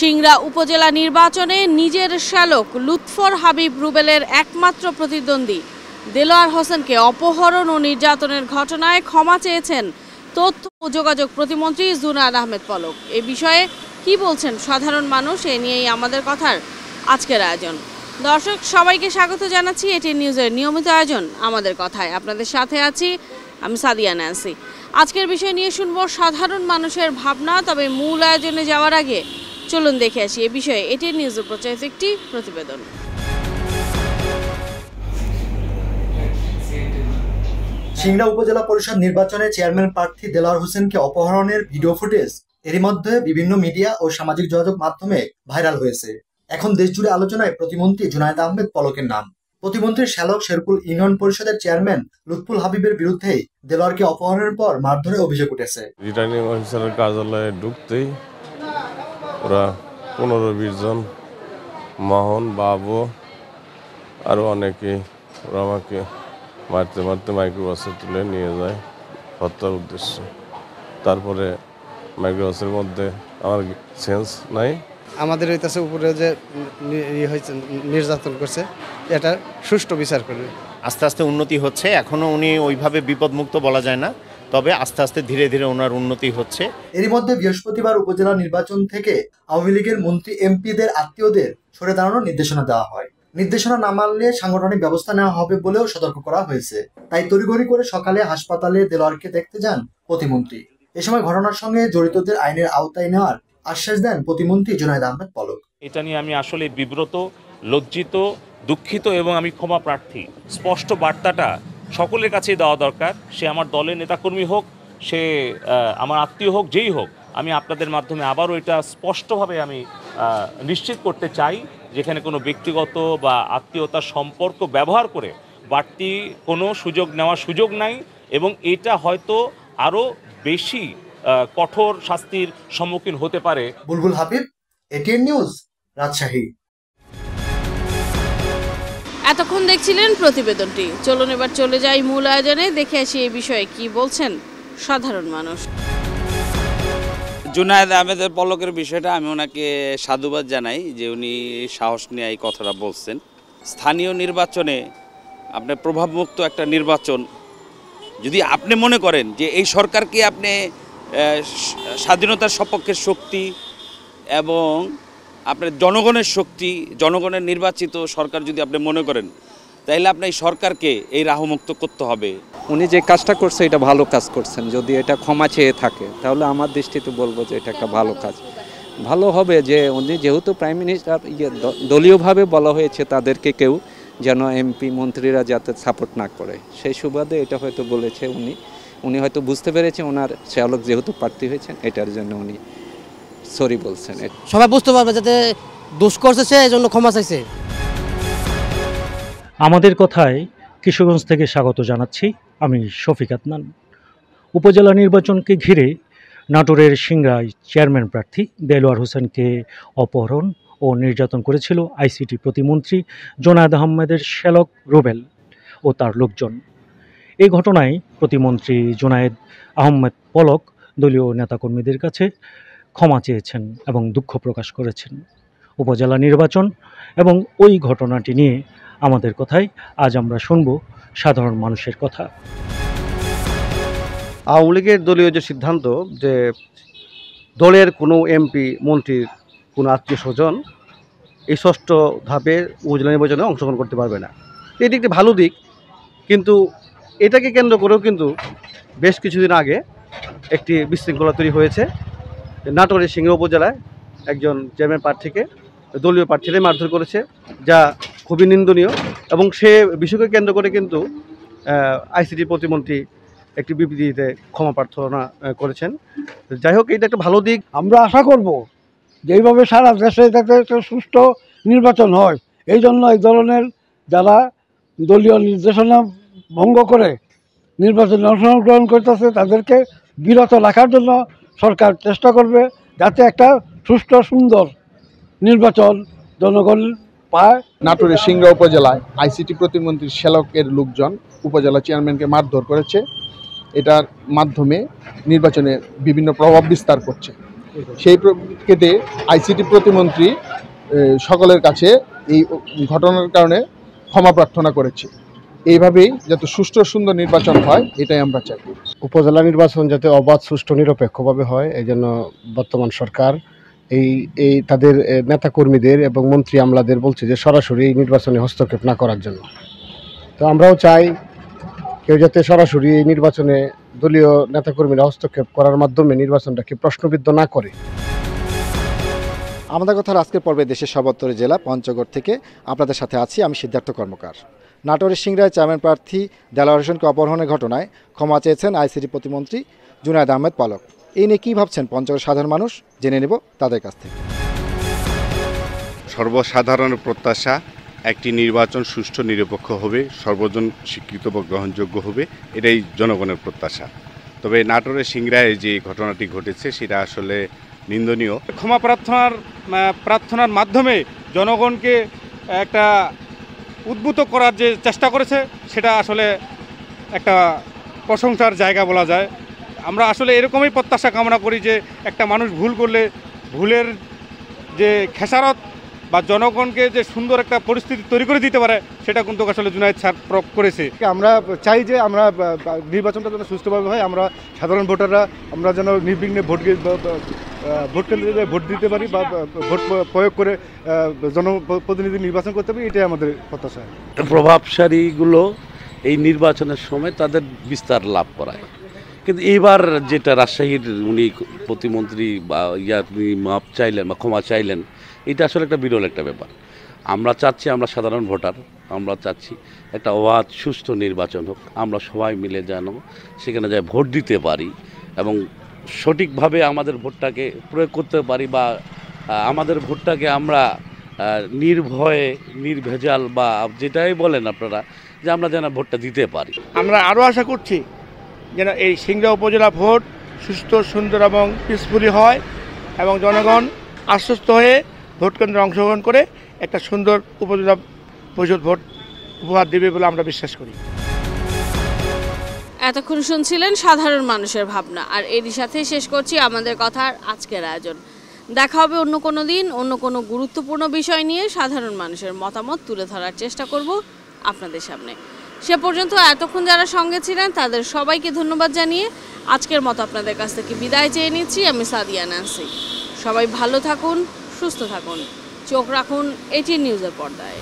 সিংড়া উপজেলা নির্বাচনে নিজের শ্যালক লুৎফর হাবিব রুবেলের একমাত্র প্রতিদ্বন্দ্বী দেলোয়ার হোসেনকে অপহরণ ও নির্যাতনের ঘটনায় ক্ষমা চেয়েছেন তথ্য ও যোগাযোগ প্রতিমন্ত্রী জুনায়েদ আহমেদ পলক। এ বিষয়ে কি বলছেন সাধারণ মানুষ, এ নিয়েই আমাদের কথার আজকের আয়োজন। দর্শক সবাইকে স্বাগত জানাচ্ছি এটিএন নিউজের নিয়মিত আয়োজন আমাদের কথায়। আপনাদের সাথে আছি আমি সাদিয়া ন্যান্সি। আজকের বিষয় নিয়ে শুনবো সাধারণ মানুষের ভাবনা। তবে মূল আয়োজনে যাওয়ার আগে চলুন দেখে আসি এ বিষয়ে এটিএন নিউজের প্রচারিত একটি প্রতিবেদন। সিংড়া উপজেলা পরিষদ নির্বাচনে চেয়ারম্যান প্রার্থী দেলোয়ার হোসেনকে অপহরণের ভিডিও ফুটেজ এরই মধ্যে বিভিন্ন মিডিয়া ও সামাজিক যোগাযোগ মাধ্যমে ভাইরাল হয়েছে। এখন দেশজুড়ে আলোচনায় প্রতিমন্ত্রী জুনায়েদ আহমেদ পলকের নাম। প্রতিমন্ত্রীর শ্যালক শেরপুর ইউনিয়ন পরিষদের চেয়ারম্যান লুৎফুল হাবিবের বিরুদ্ধে দেলোয়ারকে অপহরণের পর মারধরের অভিযোগ উঠেছে। রিটার্নিং অফিসারের কার্যালয়ে ঢুকতেই ওরা 15-20 জন মোহন বাবু আরো অনেকে ওরা আমাকে মারতে মারতে মাইক্রোবাসে তুলে নিয়ে যায় হত্যার উদ্দেশ্যে। তারপরে মাইক্রোবাসের মধ্যে আমার সেন্স নাই, আমাদের হইতেছে উপরে যে নির্যাতন করছে এটা সুষ্ঠু বিচার করবে। আস্তে আস্তে উন্নতি হচ্ছে, এখনো উনি ওইভাবে বিপদমুক্ত বলা যায় না, তবে আস্তে আস্তে ধীরে ধীরে ওনার উন্নতি হচ্ছে। এরই মধ্যে বৃহস্পতিবার উপজেলা নির্বাচন থেকে আওয়ামী লীগের মন্ত্রী এমপিদের আত্মীয়দের সরে দাঁড়ানোর নির্দেশনা দেওয়া হয়। নির্দেশনা না মানলে সাংগঠনিক ব্যবস্থা নেওয়া হবে বলেও সতর্ক করা হয়েছে। তাই তড়িঘড়ি করে সকালে হাসপাতালে দেলোয়ারকে দেখতে যান প্রতিমন্ত্রী। এ সময় ঘটনার সঙ্গে জড়িতদের আইনের আওতায় নেওয়ার আশ্বাস দেন প্রতিমন্ত্রী জুনায়েদ আহমেদ পলক। এটা নিয়ে আমি আসলে বিব্রত, লজ্জিত, দুঃখিত এবং আমি ক্ষমা প্রার্থী। স্পষ্ট বার্তাটা সকলের কাছেই দেওয়া দরকার। সে আমার দলের নেতাকর্মী হোক, সে আমার আত্মীয় হোক, যেই হোক, আমি আপনাদের মাধ্যমে আবারও এটা স্পষ্টভাবে আমি নিশ্চিত করতে চাই, যেখানে কোনো ব্যক্তিগত বা আত্মীয়তার সম্পর্ক ব্যবহার করে বাড়তি কোনো সুযোগ নেওয়ার সুযোগ নাই এবং এটা হয়তো আরও বেশি কঠোর শাস্তির সম্মুখীন হতে পারে। বুলবুল হাবিব, এটিএন নিউজ, রাজশাহী। এতক্ষণ দেখছিলেন প্রতিবেদনটি। চলুন এবার চলে যাই মূল আয়োজনে, দেখে আসি এই বিষয়ে কি বলছেন সাধারণ মানুষ। জুনায়েদ আহমেদের পলকের বিষয়টা আমি ওনাকে সাধুবাদ জানাই যে উনি সাহস নিয়ে এই কথাটা বলছেন। স্থানীয় নির্বাচনে আপনার প্রভাবমুক্ত একটা নির্বাচন, যদি আপনি মনে করেন যে এই সরকারকে আপনি স্বাধীনতার সপক্ষের শক্তি এবং আপনার জনগণের শক্তি, জনগণের নির্বাচিত সরকার যদি আপনি মনে করেন, তাইলে আপনি এই সরকারকে এই রাহুমুক্ত করতে হবে। উনি যে কাজটা করছে এটা ভালো কাজ করছেন। যদি এটা ক্ষমা চেয়ে থাকে তাহলে আমার দৃষ্টিতে বলবো যে এটা একটা ভালো কাজ। ভালো হবে যে উনি যেহেতু প্রাইম মিনিস্টার, দলীয়ভাবে বলা হয়েছে তাদেরকে কেউ যেন এমপি মন্ত্রীরা যাতে সাপোর্ট না করে, সেই সুবাদে এটা হয়তো বলেছে। উনি হয়তো বুঝতে পেরেছে ওনার শ্যালক যেহেতু প্রার্থী হয়েছেন, এটার জন্য উনি সরি বলছেন। সবাই বুঝতে পারবে যাতে দোষ করছে সে, এই জন্য ক্ষমা চাইছে। আমাদের কথায় কিশোরগঞ্জ থেকে স্বাগত জানাচ্ছি আমি শফিক আদনান। উপজেলা নির্বাচনকে ঘিরে নাটোরের সিংড়ায় চেয়ারম্যান প্রার্থী দেলোয়ার হোসেনকে অপহরণ ও নির্যাতন করেছিল আইসিটি প্রতিমন্ত্রী জুনায়েদ আহমেদের শ্যালক রুবেল ও তার লোকজন। এই ঘটনায় প্রতিমন্ত্রী জুনায়েদ আহমেদ পলক দলীয় নেতাকর্মীদের কাছে ক্ষমা চেয়েছেন এবং দুঃখ প্রকাশ করেছেন। উপজেলা নির্বাচন এবং ওই ঘটনাটি নিয়ে আমাদের কথায় আজ আমরা শুনব সাধারণ মানুষের কথা। আওয়ামী লীগের দলীয় যে সিদ্ধান্ত যে দলের কোনো এমপি মন্ত্রীর কোনো আত্মীয় স্বজন এই ষষ্ঠ ধাপে উপজেলা নির্বাচনে অংশগ্রহণ করতে পারবে না, এটি একটি ভালো দিক। কিন্তু এটাকে কেন্দ্র করেও কিন্তু বেশ কিছুদিন আগে একটি বিশৃঙ্খলা তৈরি হয়েছে। নাটোরের সিংড়া উপজেলায় একজন চেয়ারম্যান প্রার্থীকে দলীয় প্রার্থীরাই মারধর করেছে, যা খুবই নিন্দনীয়। এবং সে বিষয়কে কেন্দ্র করে কিন্তু আইসিটি প্রতিমন্ত্রী একটি বিবৃতিতে ক্ষমা প্রার্থনা করেছেন। যাই হোক, এটা একটা ভালো দিক। আমরা আশা করব যে এইভাবে সারা দেশে যাতে একটা সুষ্ঠু নির্বাচন হয়। এই জন্য এই ধরনের যারা দলীয় নির্দেশনা ভঙ্গ করে নির্বাচনে অংশগ্রহণ করতেছে তাদেরকে বিরত রাখার জন্য সরকার চেষ্টা করবে, যাতে একটা সুষ্ঠু সুন্দর নির্বাচন জনগণ পায়। নাটোরের সিংড়া উপজেলায় আইসিটি প্রতিমন্ত্রী শ্যালকের লোকজন উপজেলা চেয়ারম্যানকে মারধর করেছে। এটার মাধ্যমে নির্বাচনে বিভিন্ন প্রভাব বিস্তার করছে। সেই প্রেক্ষিতে আইসিটি প্রতিমন্ত্রী সকলের কাছে এই ঘটনার কারণে ক্ষমা প্রার্থনা করেছে। এইভাবেই যাতে সুষ্ঠু সুন্দর নির্বাচন হয় এটাই আমরা চাই। উপজেলা নির্বাচন যাতে অবাধ, সুষ্ঠু, নিরপেক্ষভাবে হয় এই জন্য বর্তমান সরকার এই তাদের নেতাকর্মীদের এবং মন্ত্রী আমলাদের বলছে যে সরাসরি এই নির্বাচনে হস্তক্ষেপ না করার জন্য। তো আমরাও চাই কেউ যাতে সরাসরি এই নির্বাচনে দলীয় নেতাকর্মীরা হস্তক্ষেপ করার মাধ্যমে নির্বাচনটাকে প্রশ্নবিদ্ধ না করে। আমাদের কথার আজকের পর্বে দেশের সর্বোত্তর জেলা পঞ্চগড় থেকে আপনাদের সাথে আছি আমি সিদ্ধার্থ কর্মকার। নাটোরের সিংড়ায় চেয়ারম্যান প্রার্থী দেলোয়ার হোসেনকে অপহরণের ঘটনায় ক্ষমা চেয়েছেন আইসিটি প্রতিমন্ত্রী জুনায়েদ আহমেদ পলক। এই নিয়ে কী ভাবছেন পঞ্চগড় সাধারণ মানুষ, জেনে নেব তাদের কাছ থেকে। সর্বসাধারণের প্রত্যাশা একটি নির্বাচন সুষ্ঠু নিরপেক্ষ হবে, সর্বজন স্বীকৃত বা গ্রহণযোগ্য হবে, এটাই জনগণের প্রত্যাশা। তবে নাটোরের সিংড়ায় যে ঘটনাটি ঘটেছে সেটা আসলে নিন্দনীয়। ক্ষমা প্রার্থনার মাধ্যমে জনগণকে একটা উদ্বুদ্ধ করার যে চেষ্টা করেছে সেটা আসলে একটা প্রশংসার জায়গা বলা যায়। আমরা আসলে এরকমই প্রত্যাশা কামনা করি যে একটা মানুষ ভুল করলে ভুলের যে খেসারত বা জনগণকে যে সুন্দর একটা পরিস্থিতি তৈরি করে দিতে পারে সেটা কিন্তু আসলে জুনায়েদ স্যার প্রয়োগ করেছে। আমরা চাই যে আমরা নির্বাচনটা যেন সুষ্ঠুভাবে হয়, আমরা সাধারণ ভোটাররা আমরা যেন নির্বিঘ্নে ভোট কেন্দ্রে ভোট দিতে পারি বা ভোট প্রয়োগ করে জনপ্রতিনিধি নির্বাচন করতে পারি, এটাই আমাদের প্রত্যাশা। প্রভাবশালীগুলো এই নির্বাচনের সময় তাদের বিস্তার লাভ করায়, কিন্তু এইবার যেটা রাজশাহীর উনি প্রতিমন্ত্রী বা মাপ চাইলেন বা ক্ষমা চাইলেন, এটা আসলে একটা বিরল একটা ব্যাপার। আমরা চাচ্ছি, আমরা সাধারণ ভোটার, আমরা চাচ্ছি একটা অবাধ সুষ্ঠু নির্বাচন হোক, আমরা সবাই মিলে যেন সেখানে যাই ভোট দিতে পারি এবং সঠিকভাবে আমাদের ভোটটাকে প্রয়োগ করতে পারি বা আমাদের ভোটটাকে আমরা নির্ভয়ে নির্ভেজাল বা যেটাই বলেন আপনারা, যে আমরা যেন ভোটটা দিতে পারি। আমরা আরও আশা করছি যেন এই সিংড়া উপজেলা ভোট সুস্থ, সুন্দর এবং পিসফুলি হয় এবং জনগণ আশ্বস্ত হয়ে ভোট কেন্দ্রে অংশগ্রহণ করে একটা সুন্দর উপজেলা পরিষদ ভোট উপহার দেবে বলে আমরা বিশ্বাস করি। এতক্ষণ শুনছিলেন সাধারণ মানুষের ভাবনা, আর এরই সাথে শেষ করছি আমাদের কথার আজকের আয়োজন। দেখা হবে অন্য কোনো দিন অন্য কোনো গুরুত্বপূর্ণ বিষয় নিয়ে। সাধারণ মানুষের মতামত তুলে ধরার চেষ্টা করব আপনাদের সামনে। সে পর্যন্ত এতক্ষণ যারা সঙ্গে ছিলেন তাদের সবাইকে ধন্যবাদ জানিয়ে আজকের মতো আপনাদের কাছ থেকে বিদায় চেয়ে নিচ্ছি। আমি সাদিয়া নান্সি। সবাই ভালো থাকুন, সুস্থ থাকুন, চোখ রাখুন এটিএন নিউজের পর্দায়।